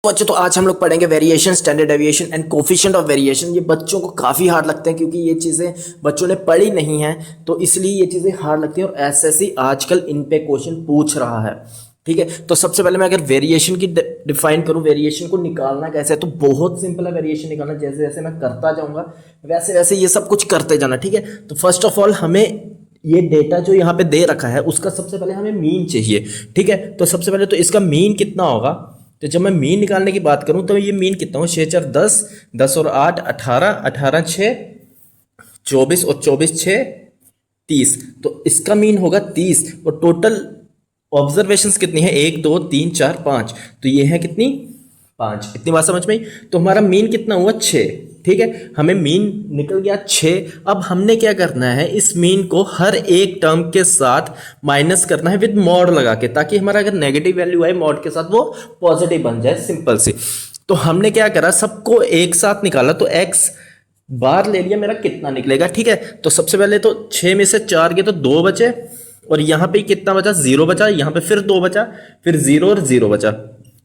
बच्चों तो आज हम लोग पढ़ेंगे variation, standard deviation and coefficient of variation. ये बच्चों को काफ़ी हार्ड लगते हैं क्योंकि ये चीज़ें बच्चों ने पढ़ी नहीं है, तो इसलिए ये चीज़ें हार्ड लगती हैं और एसएससी आजकल इन पे क्वेश्चन पूछ रहा है। ठीक है, तो सबसे पहले मैं अगर वेरिएशन की डिफाइन करूं, वेरिएशन को निकालना कैसे है, तो बहुत सिंपल है वेरिएशन निकालना। जैसे जैसे मैं करता जाऊंगा वैसे वैसे ये सब कुछ करते जाना। ठीक है, तो फर्स्ट ऑफ ऑल हमें ये डेटा जो यहाँ पे दे रखा है उसका सबसे पहले हमें मीन चाहिए। ठीक है, तो सबसे पहले तो इसका मीन कितना होगा, तो जब मैं मीन निकालने की बात करूं तो ये मीन कितना हो, 6 4 10, 10 और 8 18, 18 6 24 और 24 6 30। तो इसका मीन होगा 30 और टोटल ऑब्जर्वेशंस कितनी है, 1 2 3 4 5, तो ये है कितनी 5। इतनी बात समझ में आई। तो हमारा मीन कितना हुआ 6। ठीक है, हमें मीन निकल गया 6। अब हमने क्या करना है, इस मीन को हर एक टर्म के साथ माइनस करना है विद मॉड लगा के, ताकि हमारा अगर नेगेटिव वैल्यू आए मॉड के साथ वो पॉजिटिव बन जाए, सिंपल सी। तो हमने क्या करा, सबको एक साथ निकाला, तो एक्स बार ले लिया, मेरा कितना निकलेगा। ठीक है, तो सबसे पहले तो 6 में से 4 गए तो 2 बचे, और यहाँ पे कितना बचा, 0 बचा, यहाँ पे फिर 2 बचा, फिर 0 और 0 बचा।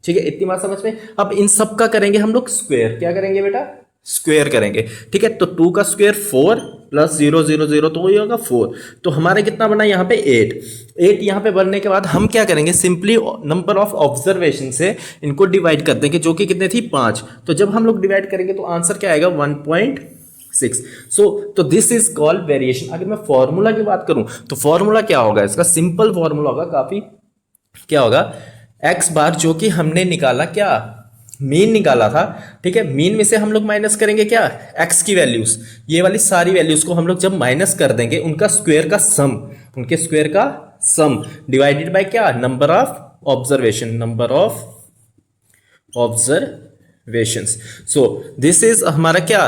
ठीक है, इतनी बात समझ में। अब इन सब का करेंगे हम लोग स्क्वायर। क्या करेंगे बेटा, स्क्वायर करेंगे। ठीक है, तो 2 का स्क्वायर 4 प्लस 0 0 0, तो वही होगा 4। तो हमारे कितना बना यहाँ पे 8 यहाँ पे बनने के बाद हम क्या करेंगे, सिंपली नंबर ऑफ ऑब्जर्वेशन से इनको डिवाइड कर देंगे, जो कि कितने थी 5। तो जब हम लोग डिवाइड करेंगे तो आंसर क्या आएगा 1.6। तो दिस इज कॉल्ड वेरिएशन। अगर मैं फॉर्मूला की बात करूं तो फॉर्मूला क्या होगा, इसका सिंपल फॉर्मूला होगा, काफी क्या होगा, एक्स बार जो कि हमने निकाला, क्या मीन निकाला था। ठीक है, मीन में से हम लोग माइनस करेंगे क्या, एक्स की वैल्यूज, ये वाली सारी वैल्यूज को हम लोग जब माइनस कर देंगे, उनका स्क्वायर का सम, उनके स्क्वायर का सम डिवाइडेड बाय क्या, number of observation, number of observations. So this is हमारा क्या,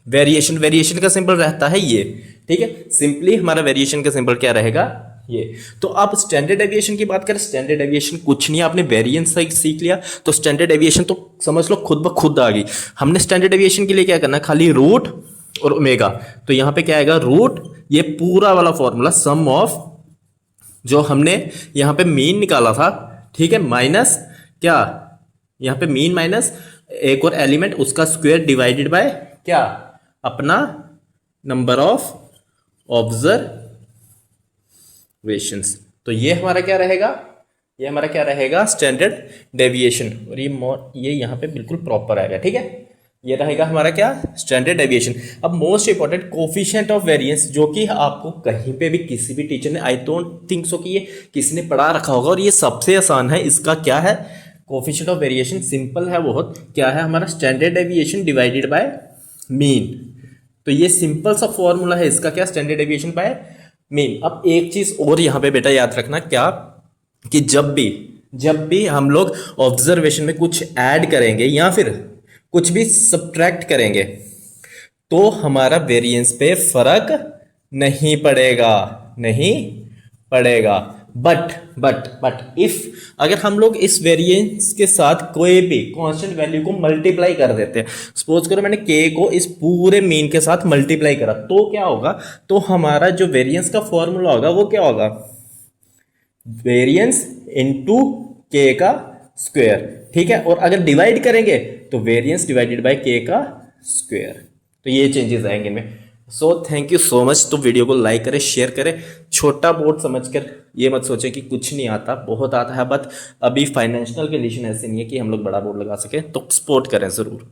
वेरिएशन। वेरिएशन का सिंबल रहता है ये। ठीक है, सिंपली हमारा वेरिएशन का सिंबल क्या रहेगा, ये। तो आप स्टैंडर्ड डेविएशन की बात करें, स्टैंडर्ड डेविएशन कुछ नहीं, आपने वेरिएंस सीख लिया, तो स्टैंडर्ड डेविएशन तो समझ लो खुद ब खुद आ गई। हमने स्टैंडर्ड डेविएशन के लिए क्या करना, खाली रूट और ओमेगा। तो यहां पे क्या आएगा, रूट, ये पूरा वाला फॉर्मूला, सम ऑफ जो हमने यहां पे मीन निकाला था, ठीक है, माइनस क्या, यहां पे मीन माइनस एक और एलिमेंट, उसका स्क्वायर डिवाइडेड बाय क्या, अपना नंबर ऑफ ऑब्जर्वेशंस। तो ये हमारा क्या रहेगा, ये हमारा क्या रहेगा, स्टैंडर्ड डेविएशन। और ये यहाँ पे बिल्कुल प्रॉपर आएगा। ठीक है, ये रहेगा हमारा क्या, स्टैंडर्ड डेविएशन। अब most important coefficient of variance, जो कि आपको कहीं पे भी किसी भी टीचर ने, आई डोंट थिंक सो कि ये किसी ने पढ़ा रखा होगा, और ये सबसे आसान है। इसका क्या है, कोफिशिएंट ऑफ वेरिएशन सिंपल है बहुत, क्या है हमारा, standard deviation divided by mean. तो ये सिंपल सा फॉर्मूला है इसका, क्या, स्टैंडर्ड डेविएशन बाय मीन। अब एक चीज और यहां पे बेटा याद रखना, क्या, कि जब भी हम लोग ऑब्जर्वेशन में कुछ ऐड करेंगे या फिर कुछ भी सब्ट्रैक्ट करेंगे, तो हमारा वेरिएंस पे फर्क नहीं पड़ेगा। बट इफ अगर हम लोग इस वेरिएंस के साथ कोई भी कांस्टेंट वैल्यू को मल्टीप्लाई कर देते हैं, सपोज करो मैंने k को इस पूरे मीन के साथ मल्टीप्लाई करा, तो क्या होगा, तो हमारा जो वेरिएंस का फॉर्मूला होगा वो क्या होगा, वेरिएंस इनटू k का स्क्वायर। ठीक है, और अगर डिवाइड करेंगे तो वेरिएंस डिवाइडेड बाय k का स्क्वायर। तो ये चेंजेस आएंगे इनमें। So thank you so much. तो वीडियो को लाइक करें, शेयर करें, छोटा बोर्ड समझकर ये मत सोचें कि कुछ नहीं आता, बहुत आता है, बट अभी फाइनेंशियल कंडीशन ऐसी नहीं है कि हम लोग बड़ा बोर्ड लगा सकें, तो सपोर्ट करें ज़रूर।